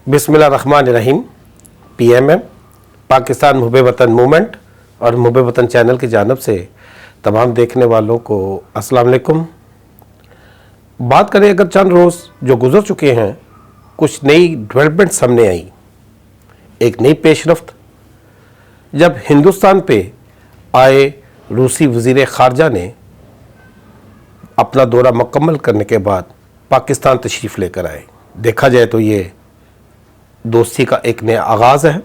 बिस्मिल्लाहिर्रहमानिर्रहीम। PMM पाकिस्तान मुहब्बे वतन movement और मुहब्बे वतन चैनल की जानिब से तमाम देखने वालों को अस्सलाम वालेकुम। बात करें अगर चंद रोज़ जो गुजर चुके हैं, कुछ नई डेवलपमेंट सामने आई, एक नई पेशरफ्त। जब हिंदुस्तान पे आए रूसी वज़ीर ख़ारजा ने अपना दौरा मुकम्मल करने के बाद पाकिस्तान तशरीफ़ लेकर आए, देखा जाए तो ये दोस्ती का एक नया आगाज़ है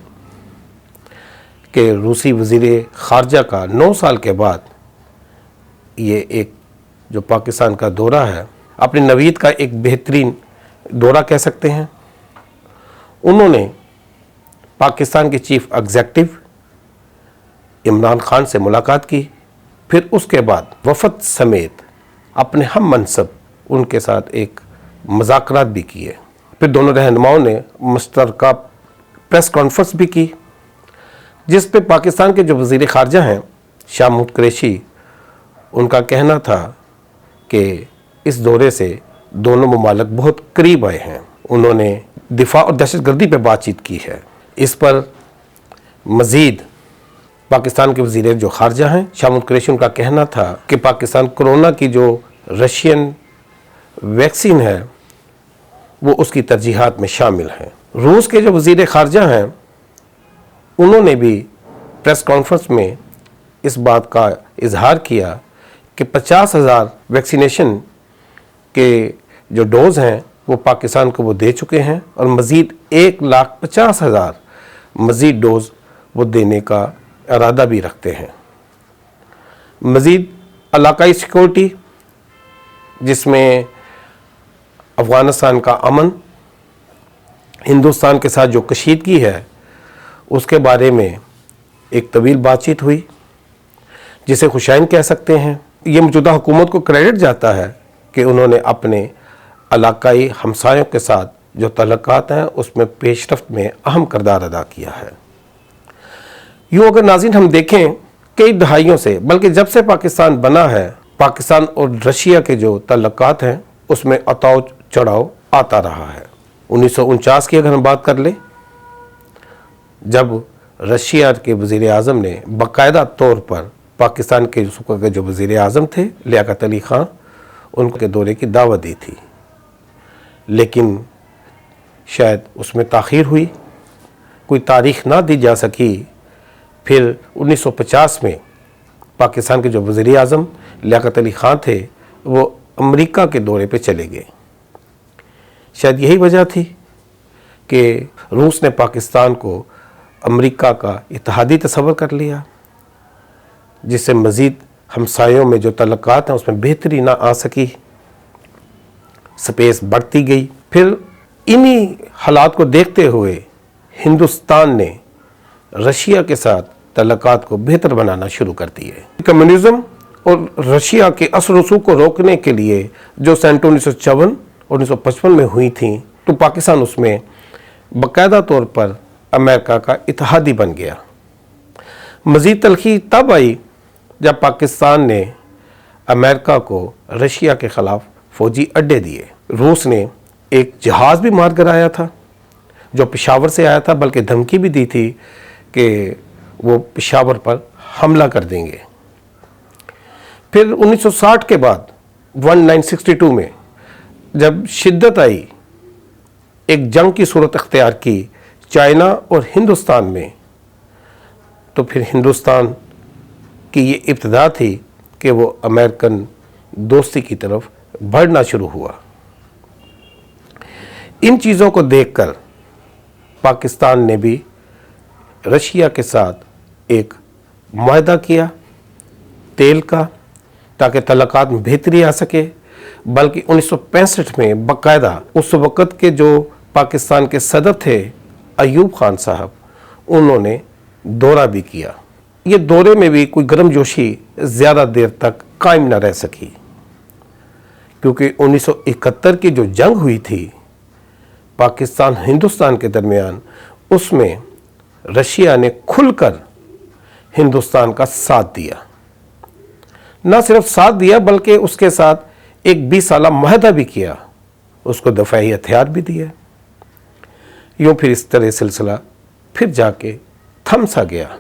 कि रूसी वज़ीर ख़ारजा का 9 साल के बाद ये एक जो पाकिस्तान का दौरा है, अपनी नवीद का एक बेहतरीन दौरा कह सकते हैं। उन्होंने पाकिस्तान के चीफ एग्जीक्यूटिव इमरान खान से मुलाकात की, फिर उसके बाद वफ़द समेत अपने हम मनसब उनके साथ एक मुज़ाकरात भी किए। फिर दोनों रहनुमाओं ने मुश्तरका प्रेस कॉन्फ्रेंस भी की, जिस पे पाकिस्तान के जो वज़ीर ख़ारजा हैं शाह महमूद कुरैशी, उनका कहना था कि इस दौरे से दोनों ममालिक बहुत करीब आए हैं। उन्होंने दिफा और दहशतगर्दी पर बातचीत की है। इस पर मज़ीद पाकिस्तान के वज़ीर जो ख़ारजा हैं शाह महमूद कुरैशी, उनका कहना था कि पाकिस्तान कोरोना की जो रशियन वैक्सीन है वो उसकी तरजीहात में शामिल है। रूस के जो वज़ीर ख़ारजा हैं उन्होंने भी प्रेस कॉन्फ्रेंस में इस बात का इजहार किया कि 50,000 वैक्सीनेशन के जो डोज़ हैं वो पाकिस्तान को वो दे चुके हैं और मज़ीद 1,50,000 मज़ीद डोज़ वो देने का इरादा भी रखते हैं। मज़ीद इलाकाई सिक्योरिटी, जिसमें अफ़गानिस्तान का अमन, हिंदुस्तान के साथ जो कशीदगी है, उसके बारे में एक तवील बातचीत हुई, जिसे खुशाइन कह सकते हैं। ये मौजूदा हुकूमत को क्रेडिट जाता है कि उन्होंने अपने इलाकाई हमसायों के साथ जो तल्लुकात हैं उसमें पेशरफ्त में अहम किरदार अदा किया है। यूँ अगर नाज़रीन हम देखें, कई दहाइयों से, बल्कि जब से पाकिस्तान बना है, पाकिस्तान और रशिया के जो तल्लुकात हैं उसमें उतार चढ़ाव आता रहा है। 1949 की अगर हम बात कर लें, जब रशिया के वज़ीर आज़म ने बाकायदा तौर पर पाकिस्तान के जो वज़ीर आज़म थे लियाकत अली ख़ान, उनके दौरे की दावत दी थी, लेकिन शायद उसमें ताख़ीर हुई, कोई तारीख़ ना दी जा सकी। फिर 1950 में पाकिस्तान के जो वज़ीर आज़म लियाकत अली ख़ान थे वो अमेरिका के दौरे पे चले गए। शायद यही वजह थी कि रूस ने पाकिस्तान को अमेरिका का इत्तेहादी तस्वर कर लिया, जिससे मज़ीद हमसायों में जो तल्लुकात हैं उसमें बेहतरी ना आ सकी, स्पेस बढ़ती गई। फिर इन्हीं हालात को देखते हुए हिंदुस्तान ने रशिया के साथ तल्लुकात को बेहतर बनाना शुरू कर दिए। कम्युनिज़म और रशिया के असर रसूख को रोकने के लिए जो सन 1954 और 1955 में हुई थी, तो पाकिस्तान उसमें बाकायदा तौर पर अमेरिका का इत्तेहादी बन गया। मज़ीद तलखी तब आई जब पाकिस्तान ने अमेरिका को रशिया के ख़िलाफ़ फ़ौजी अड्डे दिए। रूस ने एक जहाज़ भी मार गिराया था जो पेशावर से आया था, बल्कि धमकी भी दी थी कि वो पेशावर पर हमला कर देंगे। फिर 1960 के बाद 1962 में जब शिद्दत आई, एक जंग की सूरत अख्तियार की चाइना और हिंदुस्तान में, तो फिर हिंदुस्तान की ये इब्तिदा थी कि वो अमेरिकन दोस्ती की तरफ बढ़ना शुरू हुआ। इन चीज़ों को देखकर पाकिस्तान ने भी रशिया के साथ एक मुआहदा किया तेल का, ताकि तल्लुकात में बेहतरी आ सके। बल्कि 1965 में बाकायदा उस वक़्त के जो पाकिस्तान के सदर थे अयूब खान साहब, उन्होंने दौरा भी किया। ये दौरे में भी कोई गर्मजोशी ज़्यादा देर तक कायम न रह सकी, क्योंकि 1971 की जो जंग हुई थी पाकिस्तान हिंदुस्तान के दरमियान, उसमें रशिया ने खुलकर हिंदुस्तान का साथ दिया। न सिर्फ साथ दिया बल्कि उसके साथ एक 20 साला मुआहदा भी किया, उसको दफ़ाई हथियार भी दिया। यूँ फिर इस तरह सिलसिला फिर जाके थम सा गया।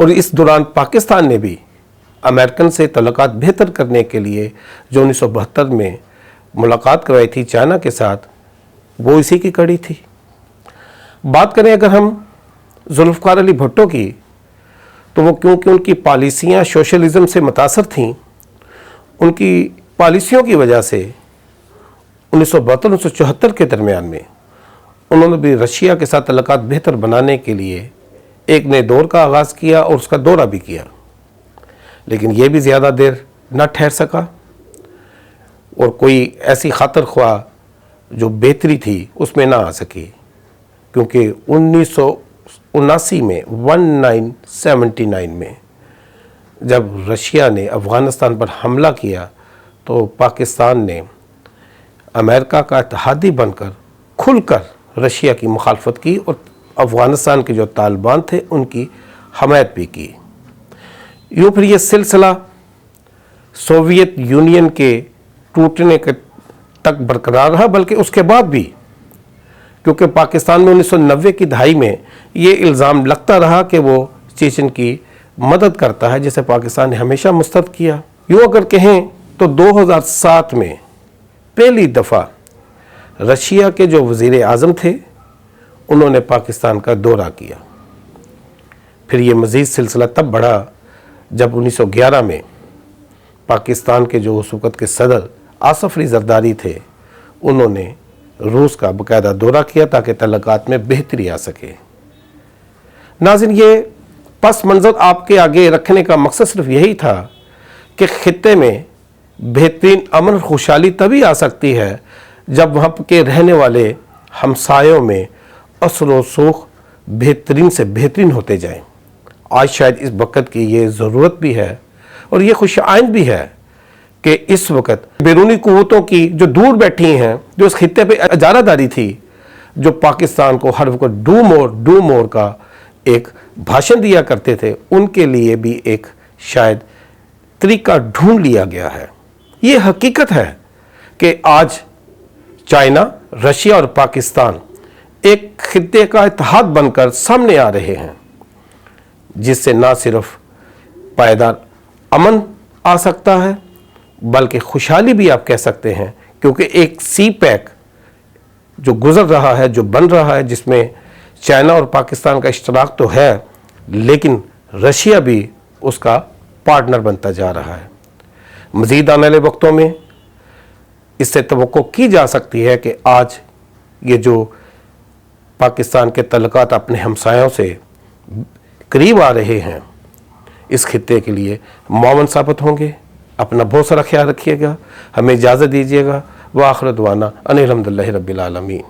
और इस दौरान पाकिस्तान ने भी अमेरिकन से तल्लुकात बेहतर करने के लिए जो 1972 में मुलाकात करवाई थी चाइना के साथ, वो इसी की कड़ी थी। बात करें अगर हम जुल्फ़िकार अली भुट्टो की, तो वो क्योंकि उनकी पॉलिसियाँ सोशलिज़म से मुतासर थीं, उनकी पॉलिसियों की वजह से 1972-1974 के दरमियान में उन्होंने भी रशिया के साथ तल्लुकात बेहतर बनाने के लिए एक नए दौर का आगाज़ किया और उसका दौरा भी किया। लेकिन ये भी ज़्यादा देर न ठहर सका और कोई ऐसी खातर ख्वाह जो बेहतरी थी उसमें ना आ सकी, क्योंकि 1979 में 1979 में जब रशिया ने अफ़गानिस्तान पर हमला किया तो पाकिस्तान ने अमेरिका का इत्तेहादी बनकर खुलकर रशिया की मुखालफत की और अफ़गानिस्तान के जो तालिबान थे उनकी हमायत भी की। यूँ फिर ये सिलसिला सोवियत यूनियन के टूटने के तक बरकरार रहा, बल्कि उसके बाद भी, क्योंकि पाकिस्तान में 1990 की दहाई में ये इल्ज़ाम लगता रहा कि वो चेचन की मदद करता है, जिसे पाकिस्तान ने हमेशा मुस्तरद किया। यूँ अगर कहें तो 2007 में पहली दफ़ा रशिया के जो वज़ीर आज़म थे उन्होंने पाकिस्तान का दौरा किया। फिर ये मज़ीद सिलसिला तब बढ़ा जब 1911 में पाकिस्तान के जो उस वक़्त के सदर आसफ़ अली ज़रदारी थे, उन्होंने रूस का बाकायदा दौरा किया ताकि तल्लुकात में बेहतरी आ सके। नाज़रीन, ये पस मंज़र आपके आगे रखने का मकसद सिर्फ यही था कि ख़ित्ते में बेहतरीन अमन खुशहाली तभी आ सकती है जब वहाँ के रहने वाले हमसायों में असर व सूख बेहतरीन से बेहतरीन होते जाएं। आज शायद इस वक़्त की ये ज़रूरत भी है और ये खुश आइंद भी है कि इस वक़्त बैरूनी क़ुव्वतों की जो दूर बैठी हैं, जो इस खित्ते पे इजारादारी थी, जो पाकिस्तान को हर वक्त डू मोर का एक भाषण दिया करते थे, उनके लिए भी एक शायद तरीका ढूंढ लिया गया है। ये हकीकत है कि आज चाइना, रशिया और पाकिस्तान एक खित्ते का इत्तेहाद बनकर सामने आ रहे हैं, जिससे ना सिर्फ पायदार अमन आ सकता है बल्कि खुशहाली भी आप कह सकते हैं, क्योंकि एक सी पैक जो गुजर रहा है, जो बन रहा है, जिसमें चाइना और पाकिस्तान का इश्तराक तो है लेकिन रशिया भी उसका पार्टनर बनता जा रहा है। मज़ीद आने वाले वक्तों में इससे तवक्को की जा सकती है कि आज ये जो पाकिस्तान के तल्लुकात अपने हमसायों से करीब आ रहे हैं, इस खित्ते के लिए मुआवन साबित होंगे। अपना बहुत सारा ख्याल रखिएगा, हमें इजाज़त दीजिएगा। व आखिर दुआना अनिल हम्दुलिल्लाहि रब्बिल आलमीन।